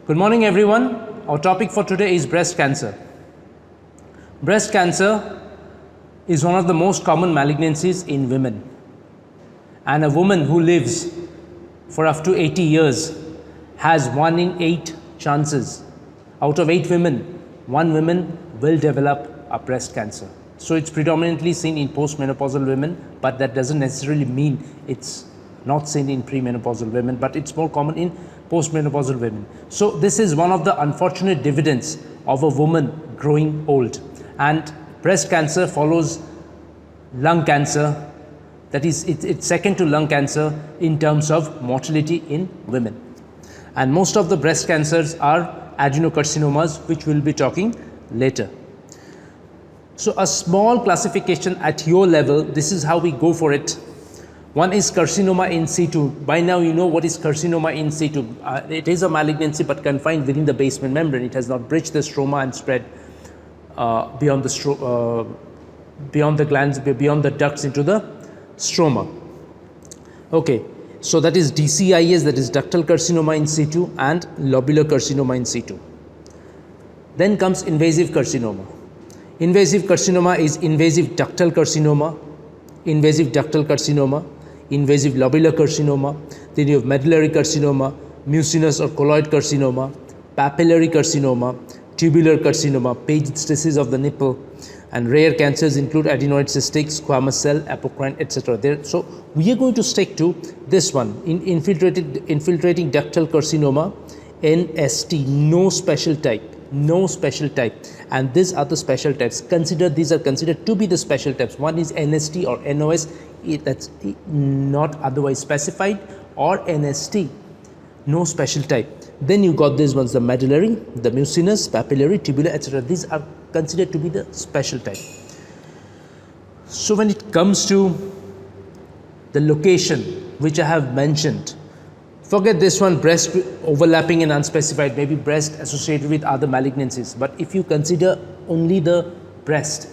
Good morning everyone. Our topic for today is breast cancer. Breast cancer is one of the most common malignancies in women, and a woman who lives for up to 80 years has 1 in 8 chances. Out of 8 women, 1 woman will develop a breast cancer. So it's predominantly seen in postmenopausal women, but that doesn't necessarily mean it's not seen in premenopausal women, but it's more common in postmenopausal women. So this is one of the unfortunate dividends of a woman growing old. And breast cancer follows lung cancer. That is, it's second to lung cancer in terms of mortality in women. And most of the breast cancers are adenocarcinomas, which we'll be talking later. So a small classification at your level, this is how we go for it. One is carcinoma in situ. By now you know what is carcinoma in situ. It is a malignancy but confined within the basement membrane. It has not breached the stroma and spread beyond the glands, beyond the ducts into the stroma. Okay, so that is DCIS, that is ductal carcinoma in situ, and lobular carcinoma in situ. Then comes invasive carcinoma. Invasive carcinoma is invasive ductal carcinoma, invasive ductal carcinoma, invasive lobular carcinoma. Then you have medullary carcinoma, mucinous or colloid carcinoma, papillary carcinoma, tubular carcinoma, pages of the nipple, and rare cancers include adenoid cystic, squamous cell, apocrine, etc. So we are going to stick to this one, in infiltrating ductal carcinoma, NST, no special type. No special type, and these are the special types. These are considered to be the special types. One is NST or NOS, that's not otherwise specified, or NST, no special type. Then you got these ones, the medullary, the mucinous, papillary, tubular, etc. These are considered to be the special type. So when it comes to the location which I have mentioned, forget this one, breast overlapping and unspecified, maybe breast associated with other malignancies. But if you consider only the breast,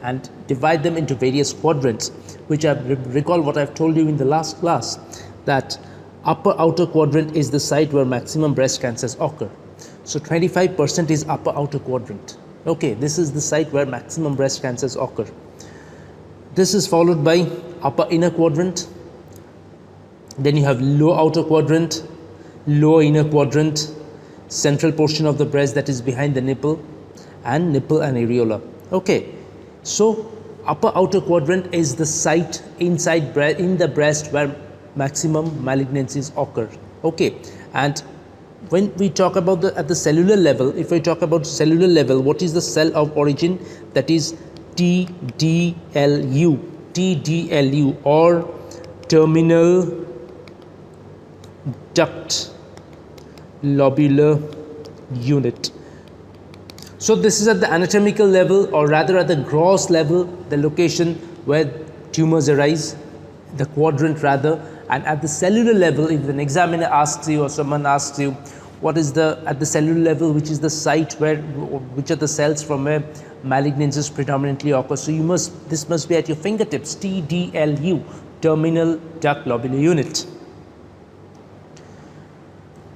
and divide them into various quadrants, which I recall what I've told you in the last class, that upper outer quadrant is the site where maximum breast cancers occur. So 25% is upper outer quadrant. Okay, this is the site where maximum breast cancers occur. This is followed by upper inner quadrant. Then you have low outer quadrant, lower inner quadrant, central portion of the breast that is behind the nipple and areola. Okay, so upper outer quadrant is the site in the breast where maximum malignancies occur. Okay, and when we talk about at the cellular level, if we talk about cellular level, what is the cell of origin? That is TDLU, or terminal duct lobular unit. So this is at the anatomical level, or rather at the gross level, the location where tumors arise, the quadrant rather. And at the cellular level, if an examiner asks you or someone asks you what is at the cellular level, which is the site which are the cells from where malignancies predominantly occur, so this must be at your fingertips, TDLU, terminal duct lobular unit.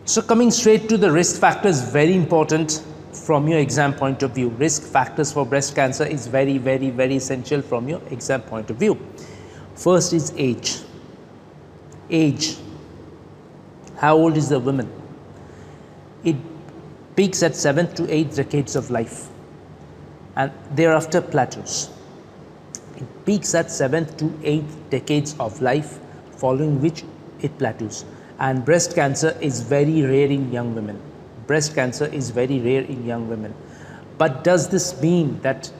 So coming straight to the risk factors, very important from your exam point of view. Risk factors for breast cancer is very, very, very essential from your exam point of view. First is age. Age. How old is the woman? It peaks at 7th to 8th decades of life, and thereafter plateaus. It peaks at 7th to 8th decades of life, following which it plateaus. And breast cancer is very rare in young women. Breast cancer is very rare in young women. But does this mean that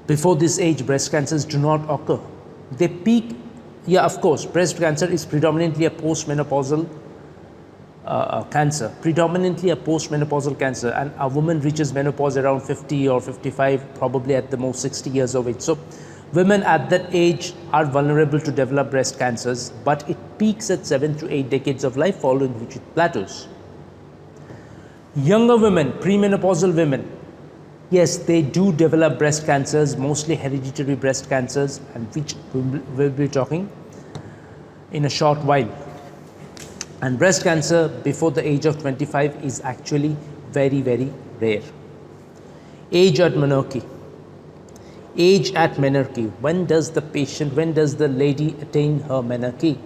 before this age breast cancers do not occur? They peak, yeah, of course. Breast cancer is predominantly a postmenopausal cancer, and a woman reaches menopause around 50 or 55, probably at the most 60 years of age. So women at that age are vulnerable to develop breast cancers, but it peaks at 7 to 8 decades of life, following which it plateaus. Younger women, premenopausal women, yes, they do develop breast cancers, mostly hereditary breast cancers, and which we'll be talking in a short while. And breast cancer before the age of 25 is actually very, very rare. Age at menarche. Age at menarche. When does the lady attain her menarche?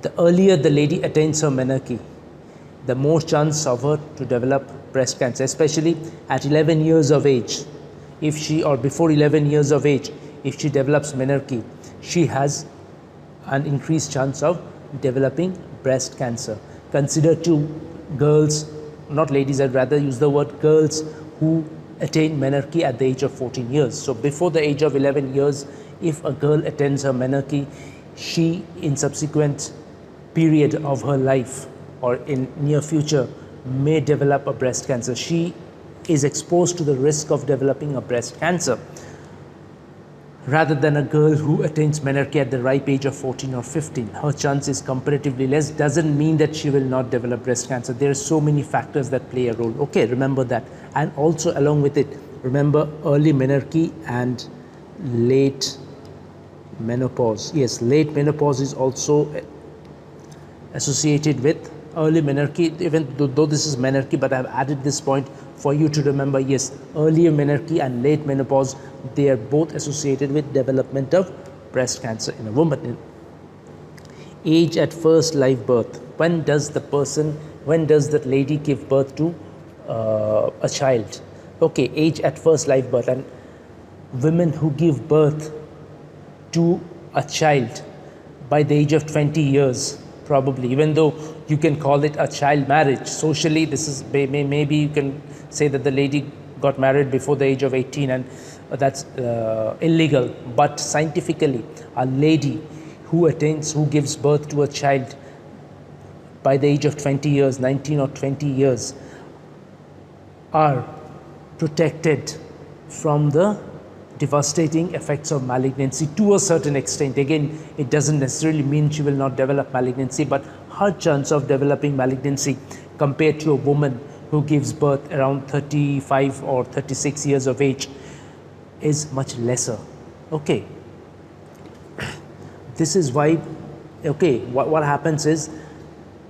The earlier the lady attains her menarche, the more chance of her to develop breast cancer, especially at 11 years of age. If she, or before 11 years of age, if she develops menarche, she has an increased chance of developing breast cancer. Consider two girls, not ladies, I'd rather use the word girls, who attain menarche at the age of 14 years. So before the age of 11 years, if a girl attains her menarche, she in subsequent period of her life or in near future may develop a breast cancer. She is exposed to the risk of developing a breast cancer rather than a girl who attains menarche at the ripe age of 14 or 15. Her chance is comparatively less. Doesn't mean that she will not develop breast cancer. There are so many factors that play a role. Okay, remember that. And also along with it, remember early menarche and late menopause. Yes, late menopause is also associated with early menarche, even though this is menarche, but I have added this point for you to remember. Yes, earlier menarche and late menopause, they are both associated with development of breast cancer in a woman. Age at first live birth. When does that lady give birth to a child? Okay, age at first live birth. And women who give birth to a child by the age of 20 years, probably, even though you can call it a child marriage. Socially, this is maybe you can say that the lady got married before the age of 18 and that's illegal. But scientifically, a lady who gives birth to a child by the age of 20 years, 19 or 20 years, are protected from the devastating effects of malignancy to a certain extent. Again, it doesn't necessarily mean she will not develop malignancy, but her chance of developing malignancy compared to a woman who gives birth around 35 or 36 years of age is much lesser. Okay, this is why, okay, what happens is,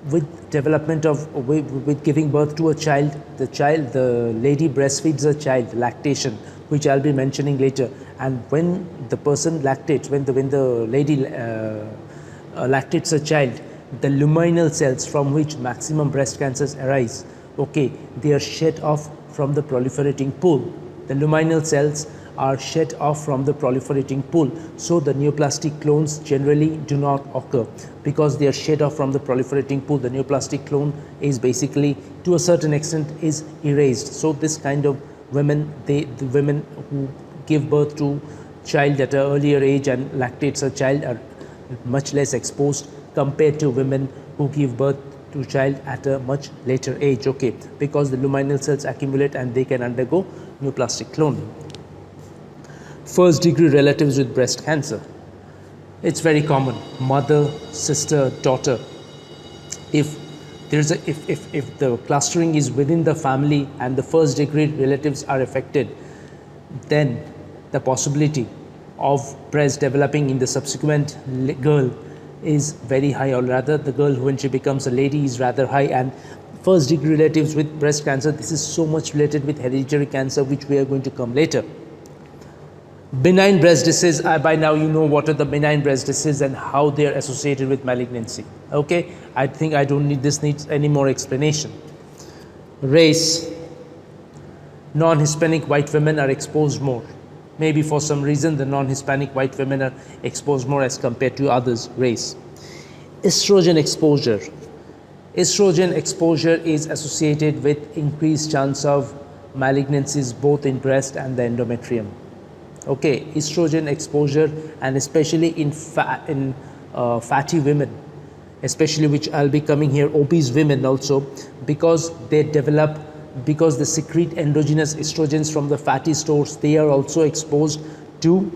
with development of, with giving birth to a child, the lady breastfeeds a child, lactation, which I'll be mentioning later. And when the person lactates, when the lady lactates a child, the luminal cells from which maximum breast cancers arise, okay, they are shed off from the proliferating pool. The luminal cells are shed off from the proliferating pool. So the neoplastic clones generally do not occur because they are shed off from the proliferating pool. The neoplastic clone is basically, to a certain extent, is erased. So this kind of women, the women who give birth to child at an earlier age and lactates a child are much less exposed compared to women who give birth to child at a much later age, okay, because the luminal cells accumulate and they can undergo neoplastic cloning. First degree relatives with breast cancer. It's very common, mother, sister, daughter. If the clustering is within the family and the first degree relatives are affected, then the possibility of breast developing in the subsequent girl is very high, or rather the girl when she becomes a lady is rather high. And first degree relatives with breast cancer, this is so much related with hereditary cancer, which we are going to come later. Benign breast disease, by now you know what are the benign breast disease and how they are associated with malignancy. Okay, I think I don't need this needs any more explanation. Race, non-Hispanic white women are exposed more. Maybe for some reason the non-Hispanic white women are exposed more as compared to others. Race. Estrogen exposure. Estrogen exposure is associated with increased chance of malignancies both in breast and the endometrium. Okay, estrogen exposure, and especially in fatty women, especially, which I'll be coming here, obese women also, because they secrete endogenous estrogens from the fatty stores, they are also exposed to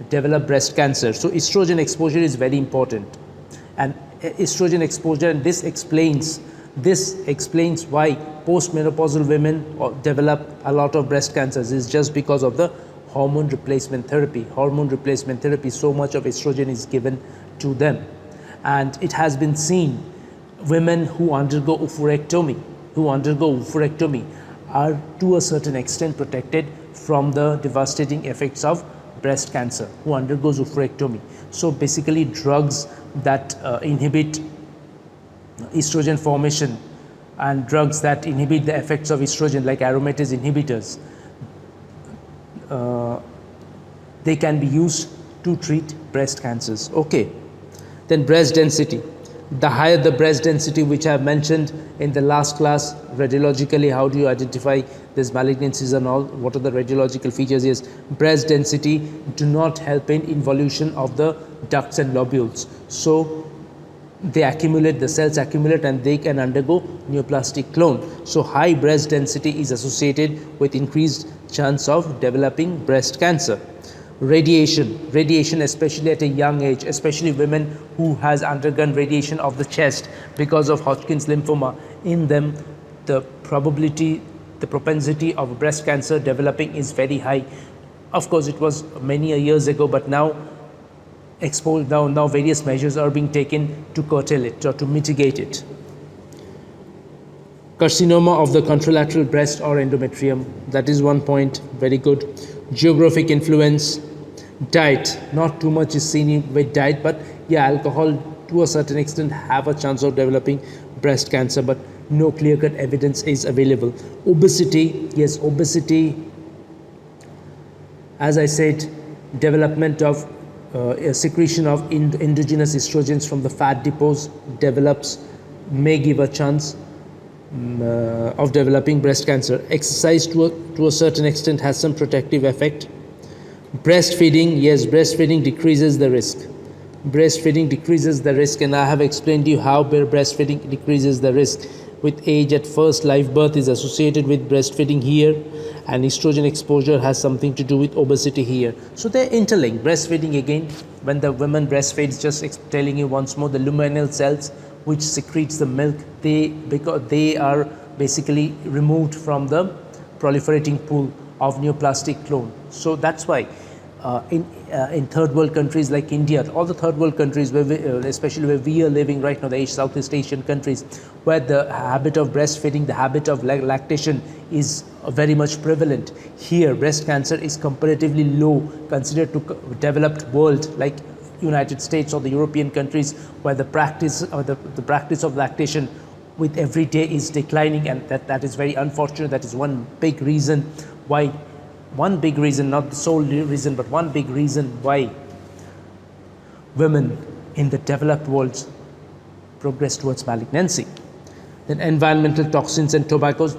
develop breast cancer. So estrogen exposure is very important, and estrogen exposure, and this explains why postmenopausal women develop a lot of breast cancers, is just because of the hormone replacement therapy. So much of estrogen is given to them, and it has been seen women who undergo oophorectomy are to a certain extent protected from the devastating effects of breast cancer who undergoes oophorectomy. So basically drugs that inhibit estrogen formation and drugs that inhibit the effects of estrogen like aromatase inhibitors, they can be used to treat breast cancers. Okay. Then breast density. The higher the breast density, which I have mentioned in the last class, radiologically, how do you identify these malignancies and all, what are the radiological features? Yes, breast density do not help in involution of the ducts and lobules. So they accumulate, the cells accumulate and they can undergo neoplastic clone. So high breast density is associated with increased chance of developing breast cancer. Radiation especially at a young age, especially women who has undergone radiation of the chest because of Hodgkin's lymphoma, in them the propensity of breast cancer developing is very high. Of course it was many years ago, but now various measures are being taken to curtail it or to mitigate it. Carcinoma of the contralateral breast or endometrium, that is one point, very good. Geographic influence. Diet, not too much is seen with diet, but yeah, alcohol to a certain extent have a chance of developing breast cancer, but no clear-cut evidence is available. Obesity, yes, obesity, as I said, development of secretion of endogenous estrogens from the fat depots may give a chance of developing breast cancer. Exercise to a certain extent has some protective effect. Breastfeeding, yes, breastfeeding decreases the risk. And I have explained to you how breastfeeding decreases the risk. With age at first, live birth is associated with breastfeeding here, and estrogen exposure has something to do with obesity here. So they're interlinked. Breastfeeding, again, when the woman breastfeeds, just telling you once more, the luminal cells which secretes the milk, because they are basically removed from the proliferating pool of neoplastic clone. So that's why in third world countries like India, all the third world countries, especially where we are living right now, the Southeast Asian countries, where the habit of breastfeeding, the habit of lactation is very much prevalent. Here, breast cancer is comparatively low considered to developed world like United States or the European countries, where the practice of lactation with every day is declining, and that is very unfortunate. That is one big reason why, not the sole reason, but one big reason why women in the developed world progress towards malignancy. Then environmental toxins and tobaccos,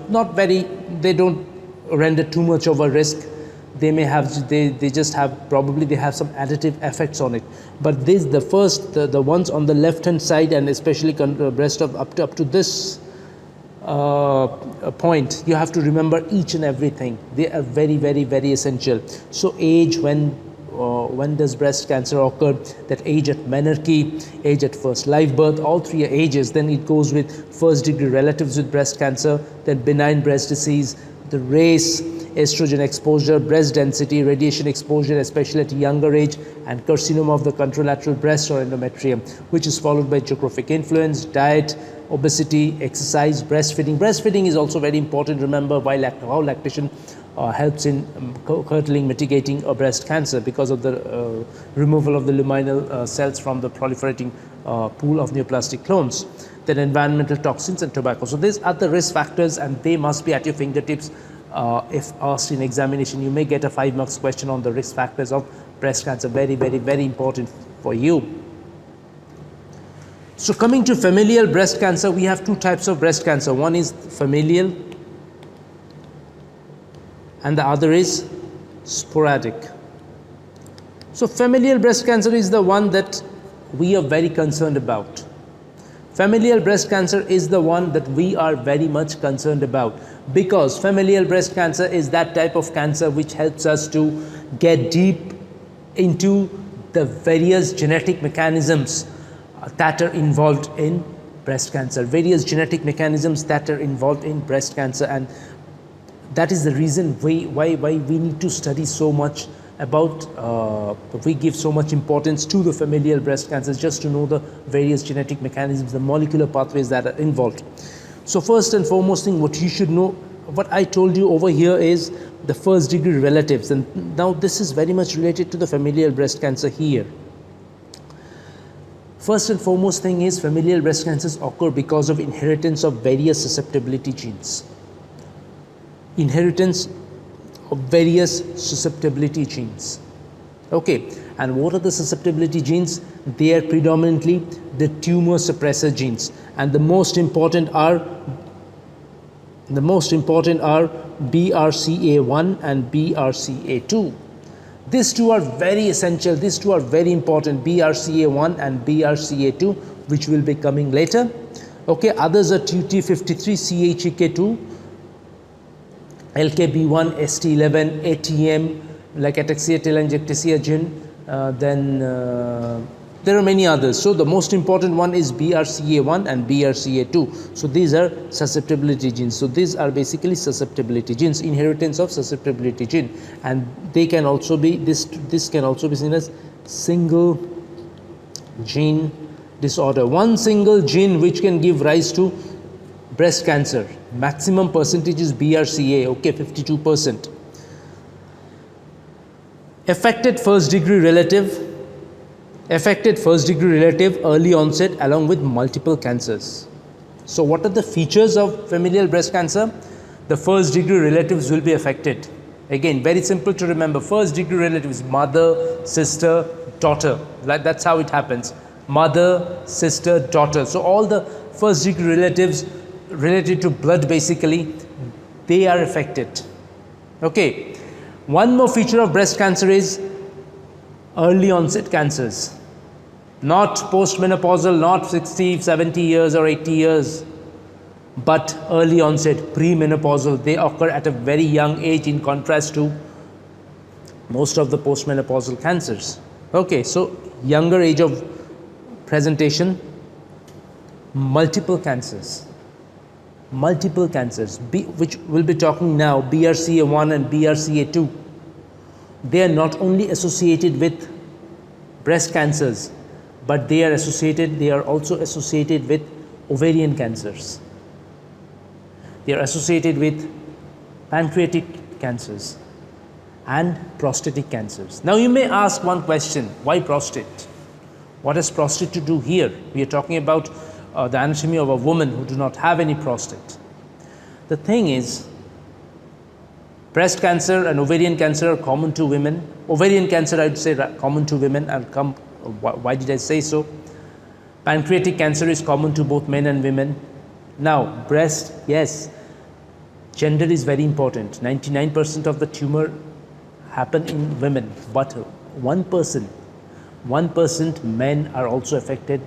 they don't render too much of a risk. They may have, they just have, probably they have some additive effects on it. But the ones on the left hand side, and especially breast up to this point, you have to remember each and everything. They are very, very, very essential. So age, when does breast cancer occur? That age at menarche, age at first live birth, all three ages. Then it goes with first degree relatives with breast cancer, then benign breast disease, the race, estrogen exposure, breast density, radiation exposure, especially at a younger age, and carcinoma of the contralateral breast or endometrium, which is followed by geographic influence, diet, obesity, exercise, breastfeeding. Breastfeeding is also very important. Remember how lactation helps in curtailing, mitigating breast cancer because of the removal of the luminal cells from the proliferating pool of neoplastic clones. Then environmental toxins and tobacco. So these are the risk factors, and they must be at your fingertips. If asked in examination, you may get a 5 marks question on the risk factors of breast cancer. Very, very, very important for you. So coming to familial breast cancer, we have two types of breast cancer. One is familial and the other is sporadic. So familial breast cancer is the one that we are very concerned about. Familial breast cancer is the one that we are very much concerned about, because familial breast cancer is that type of cancer which helps us to get deep into the various genetic mechanisms that are involved in breast cancer. And that is the reason why we need to study so much we give so much importance to the familial breast cancers just to know the various genetic mechanisms, the molecular pathways that are involved. So first and foremost thing what you should know, what I told you over here is the first degree relatives, and now this is very much related to the familial breast cancer here. First and foremost thing is familial breast cancers occur because of inheritance of various susceptibility genes. Inheritance of various susceptibility genes. Okay, and what are the susceptibility genes? They are predominantly the tumor suppressor genes, and the most important are BRCA1 and BRCA2. These two are very essential, these two are very important, BRCA1 and BRCA2, which will be coming later. Okay, others are TT53, CHEK2, LKB1, ST11, ATM, like ataxia telangiectasia gene, then there are many others. So the most important one is BRCA1 and BRCA2. So these are susceptibility genes. So these are basically susceptibility genes, inheritance of susceptibility gene, and they can also be this can also be seen as single gene disorder. One single gene which can give rise to breast cancer. Maximum percentage is BRCA, okay, 52%. Affected first degree relative, early onset along with multiple cancers. So what are the features of familial breast cancer? The first degree relatives will be affected. Again, very simple to remember, first degree relatives, mother, sister, daughter, like that's how it happens. Mother, sister, daughter. So all the first degree relatives related to blood basically, they are affected. Okay, one more feature of breast cancer is early onset cancers. Not postmenopausal, not 60, 70 years or 80 years, but early onset, premenopausal. They occur at a very young age in contrast to most of the postmenopausal cancers. Okay, so younger age of presentation, multiple cancers, which we'll be talking now, BRCA1 and BRCA2. They are not only associated with breast cancers, but they are also associated with ovarian cancers. They are associated with pancreatic cancers and prostatic cancers. Now you may ask one question, why prostate? What has prostate to do here? We are talking about the anatomy of a woman who do not have any prostate. The thing is, breast cancer and ovarian cancer are common to women. Ovarian cancer, I would say, common to women. I'll come. Why did I say so? Pancreatic cancer is common to both men and women. Now, breast, yes, gender is very important. 99% of the tumor happen in women, but 1% men are also affected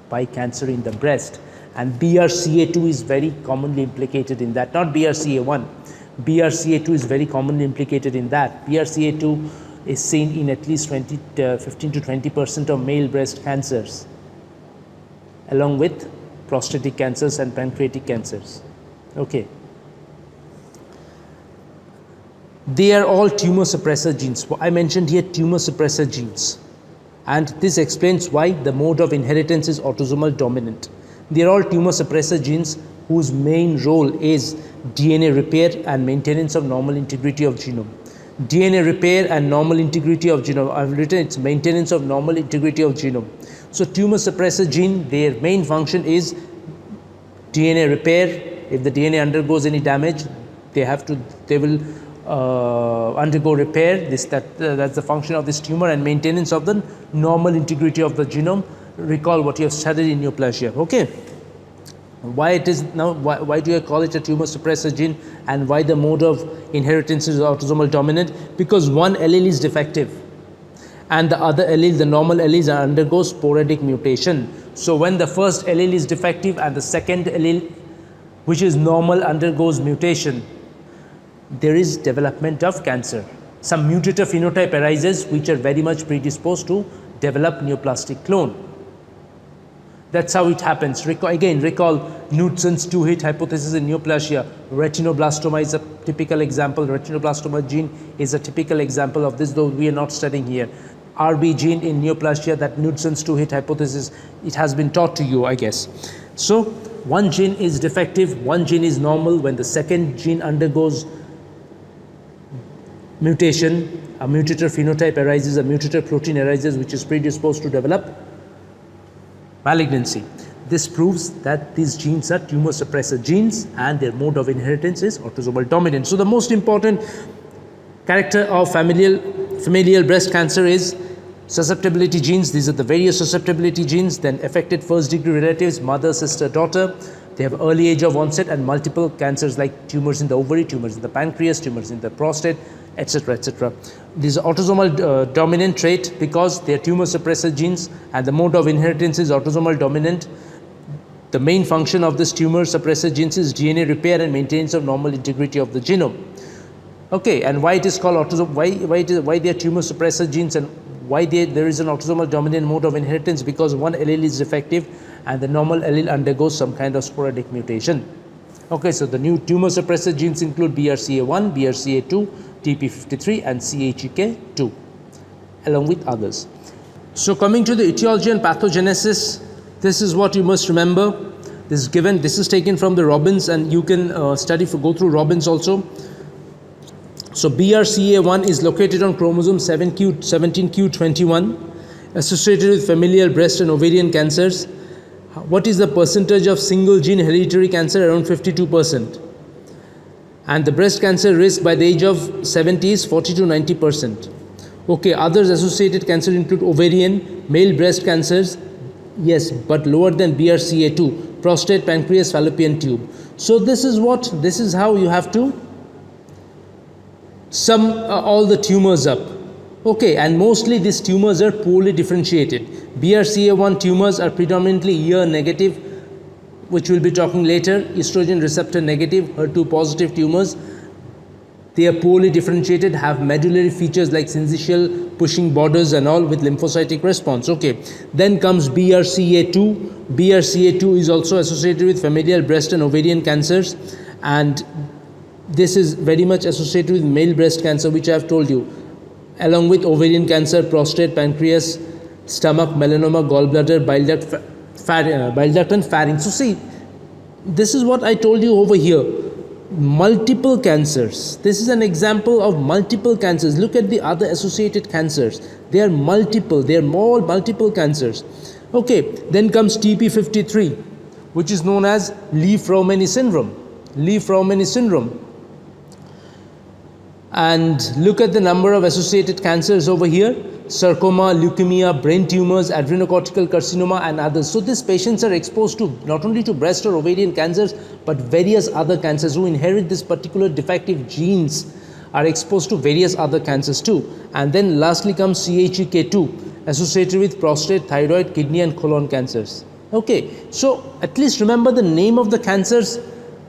by cancer in the breast, and BRCA2 is very commonly implicated in that, not BRCA1. BRCA2 is very commonly implicated in that. BRCA2 is seen in at least 15 to 20% of male breast cancers, along with prostatic cancers and pancreatic cancers. Okay. They are all tumor suppressor genes. I mentioned here tumor suppressor genes, and this explains why the mode of inheritance is autosomal dominant. They are all tumor suppressor genes whose main role is DNA repair and maintenance of normal integrity of genome. DNA repair and normal integrity of genome. I've written it's maintenance of normal integrity of genome. So tumor suppressor gene, their main function is DNA repair. If the DNA undergoes any damage, they will undergo repair. That's the function of this tumor, and maintenance of the normal integrity of the genome. Recall what you have studied in your plagia. Okay. Why it is now? Why do I call it a tumor suppressor gene, and why the mode of inheritance is autosomal dominant? Because one allele is defective, and the other allele, the normal alleles, undergo sporadic mutation. So when the first allele is defective and the second allele, which is normal, undergoes mutation, there is development of cancer. Some mutator phenotype arises which are very much predisposed to develop neoplastic clone. That's how it happens. Recall Knudsen's two-hit hypothesis in neoplasia. Retinoblastoma is a typical example. Retinoblastoma gene is a typical example of this, though we are not studying here. RB gene in neoplasia, that Knudsen's two-hit hypothesis, it has been taught to you, I guess. So one gene is defective, one gene is normal. When the second gene undergoes mutation, a mutator phenotype arises, a mutator protein arises, which is predisposed to develop malignancy. This proves that these genes are tumor suppressor genes and their mode of inheritance is autosomal dominant. So the most important character of familial breast cancer is susceptibility genes. These are the various susceptibility genes. Then affected first degree relatives, mother, sister, daughter. They have early age of onset and multiple cancers like tumors in the ovary, tumors in the pancreas, tumors in the prostate, etc., etc. This is autosomal dominant trait because they are tumor suppressor genes and the mode of inheritance is autosomal dominant. The main function of this tumor suppressor genes is DNA repair and maintenance of normal integrity of the genome. Okay, and why it is called autosomal? Why they are tumor suppressor genes and why there is an autosomal dominant mode of inheritance? Because one allele is defective and the normal allele undergoes some kind of sporadic mutation. Okay, so the new tumor suppressor genes include BRCA1, BRCA2, TP53 and CHEK2 along with others. So coming to the etiology and pathogenesis, this is what you must remember. This is taken from the Robbins and you can go through Robbins also. So BRCA1 is located on chromosome 17q21, associated with familial breast and ovarian cancers. What is the percentage of single gene hereditary cancer? Around 52%. And the breast cancer risk by the age of 70 is 40 to 90%. Okay, others associated cancer include ovarian, male breast cancers, yes, but lower than BRCA2, prostate, pancreas, fallopian tube. So this is how you have to sum all the tumors up. Okay, and mostly these tumors are poorly differentiated. BRCA1 tumors are predominantly ER negative, which we'll be talking later, estrogen receptor negative, HER2 positive tumors. They are poorly differentiated, have medullary features like syncytial pushing borders and all with lymphocytic response. Okay, then comes BRCA2. BRCA2 is also associated with familial breast and ovarian cancers, and this is very much associated with male breast cancer, which I have told you, along with ovarian cancer, prostate, pancreas, stomach, melanoma, gallbladder, bile duct and pharynx. So see, this is what I told you over here. Multiple cancers. This is an example of multiple cancers. Look at the other associated cancers. They are multiple. They are more multiple cancers. Okay, then comes TP53, which is known as Li-Fraumeni syndrome. Li-Fraumeni syndrome. And look at the number of associated cancers over here: sarcoma, leukemia, brain tumors, adrenocortical carcinoma and others. So these patients are exposed to not only to breast or ovarian cancers but various other cancers. Who inherit this particular defective genes are exposed to various other cancers too. And then lastly comes CHEK2, associated with prostate, thyroid, kidney and colon cancers. Okay, so at least remember the name of the cancers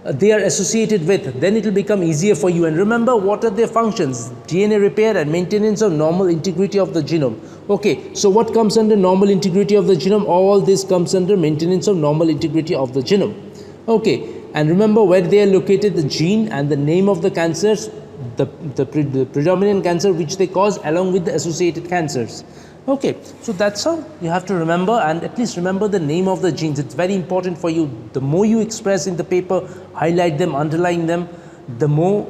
they are associated with, then it will become easier for you. And remember what are their functions: DNA repair and maintenance of normal integrity of the genome. Okay, so what comes under normal integrity of the genome? All this comes under maintenance of normal integrity of the genome. Okay, and remember where they are located, the gene and the name of the cancers, the predominant cancer which they cause along with the associated cancers. Okay, so that's how you have to remember, and at least remember the name of the genes. It's very important for you. The more you express in the paper, highlight them, underline them, the more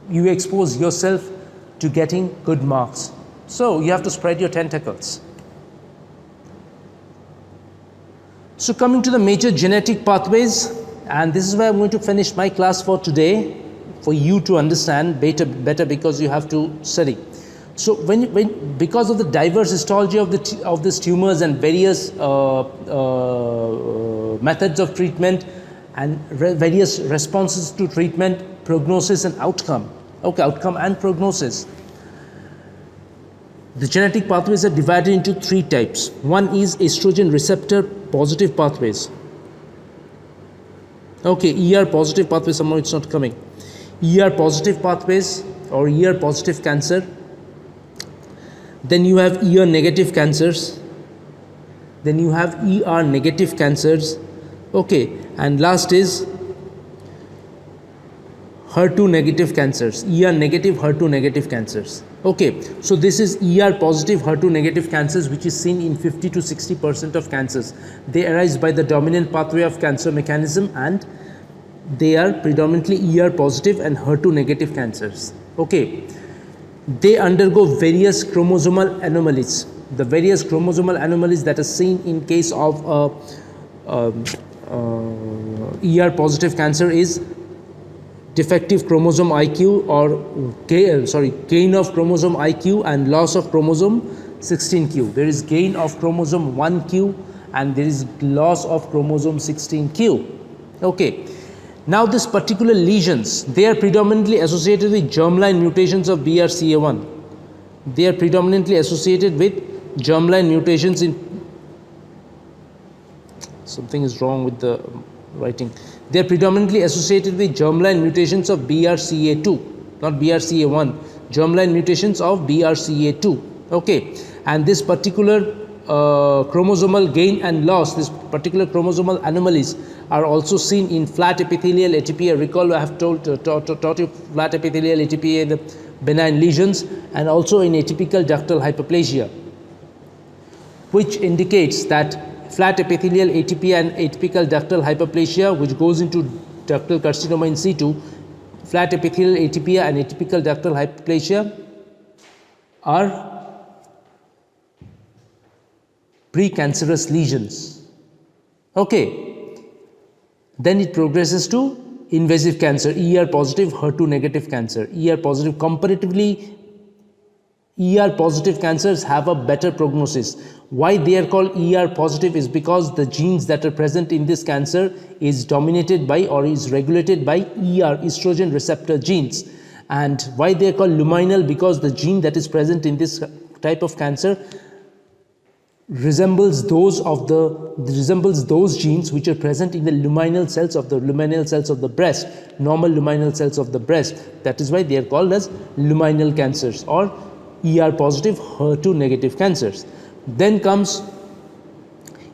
you expose yourself to getting good marks. So you have to spread your tentacles. So coming to the major genetic pathways, and this is where I'm going to finish my class for today, for you to understand better because you have to study. So because of the diverse histology of these tumors and various methods of treatment and various responses to treatment, prognosis and outcome. Okay, outcome and prognosis. The genetic pathways are divided into three types. One is estrogen receptor positive pathways. Okay, ER positive pathways, somehow it's not coming. ER positive pathways or ER positive cancer. Then you have ER negative cancers. Then you have ER negative cancers. Okay, and last is HER2 negative cancers, ER negative, HER2 negative cancers. Okay, so this is ER positive, HER2 negative cancers, which is seen in 50 to 60% of cancers. They arise by the dominant pathway of cancer mechanism, and they are predominantly ER positive and HER2 negative cancers. Okay, they undergo various chromosomal anomalies. The various chromosomal anomalies that are seen in case of ER positive cancer is defective chromosome IQ, or gain of chromosome IQ and loss of chromosome 16q. There is gain of chromosome 1q and there is loss of chromosome 16q. Okay. Now these particular lesions, they are predominantly associated with germline mutations of BRCA1. They are predominantly associated with germline mutations in, something is wrong with the writing. They are predominantly associated with germline mutations of BRCA2, not BRCA1, germline mutations of BRCA2. Okay, and this particular chromosomal gain and loss, this particular chromosomal anomalies are also seen in flat epithelial atypia. Recall I have taught you flat epithelial atypia, the benign lesions, and also in atypical ductal hyperplasia, which indicates that flat epithelial atypia and atypical ductal hyperplasia, which goes into ductal carcinoma in situ, flat epithelial atypia and atypical ductal hyperplasia are precancerous lesions. Okay, then it progresses to invasive cancer, ER positive, HER2 negative cancer. ER positive, comparatively ER positive cancers have a better prognosis. Why they are called ER positive is because the genes that are present in this cancer is dominated by or is regulated by ER, estrogen receptor genes. And why they are called luminal, because the gene that is present in this type of cancer resembles those genes which are present in the luminal cells of the breast, normal luminal cells of the breast. That is why they are called as luminal cancers or ER positive, HER2 negative cancers. Then comes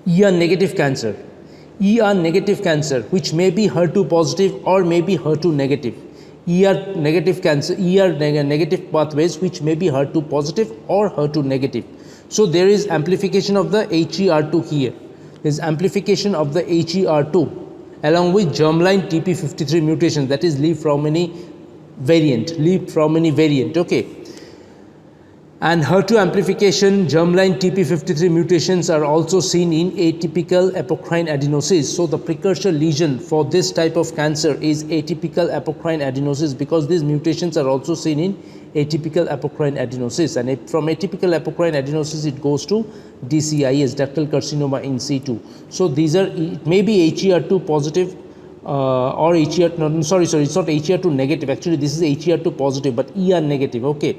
ER negative cancer. ER negative cancer, which may be HER2 positive or may be HER2 negative. ER negative cancer, negative pathways, which may be HER2 positive or HER2 negative. So there is amplification of the HER2 here. There is amplification of the HER2 along with germline TP53 mutation, that is leaf-Fraumeni variant. Okay. And HER2 amplification, germline TP53 mutations are also seen in atypical apocrine adenosis. So the precursor lesion for this type of cancer is atypical apocrine adenosis, because these mutations are also seen in atypical apocrine adenosis, and from atypical apocrine adenosis it goes to DCIS, ductal carcinoma in situ. So these are, it may be HER2 positive or HER2, no, sorry, it's not HER2 negative, actually this is HER2 positive but ER negative. Okay.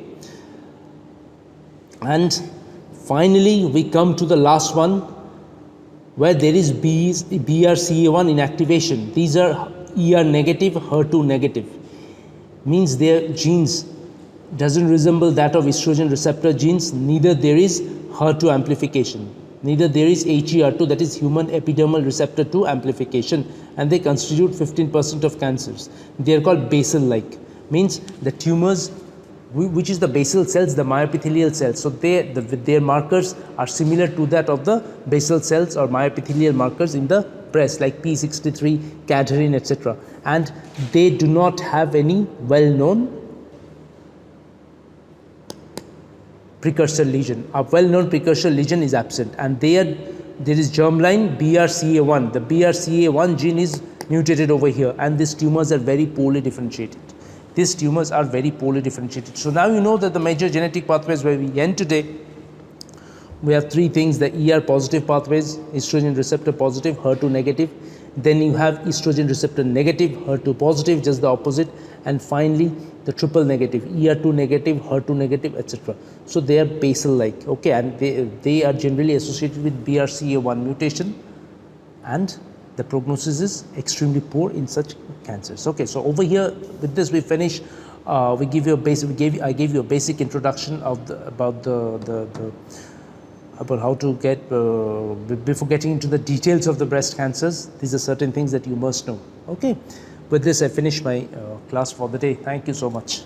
And finally we come to the last one, where there is BRCA1 inactivation. These are ER negative, HER2 negative, means their genes doesn't resemble that of estrogen receptor genes, neither there is HER2 amplification, neither there is HER2, that is human epidermal receptor 2 amplification, and they constitute 15% of cancers. They are called basal-like, means the tumors, which is the basal cells, the myoepithelial cells. So their markers are similar to that of the basal cells or myoepithelial markers in the breast, like P63, cadherin, etc. And they do not have any well-known precursor lesion. A well-known precursor lesion is absent, and there is germline BRCA1. The BRCA1 gene is mutated over here, and these tumors are very poorly differentiated. So now you know that the major genetic pathways where we end today, we have three things: the ER positive pathways, estrogen receptor positive, HER2 negative. Then you have estrogen receptor negative, HER2 positive, just the opposite. And finally the triple negative, ER2 negative, HER2 negative, etc. So they are basal-like, okay, and they are generally associated with BRCA1 mutation, and the prognosis is extremely poor in such cancers. Okay, so over here with this we finish. I gave you a basic introduction of about the about how to get, before getting into the details of the breast cancers, these are certain things that you must know. Okay, with this I finish my class for the day. Thank you so much.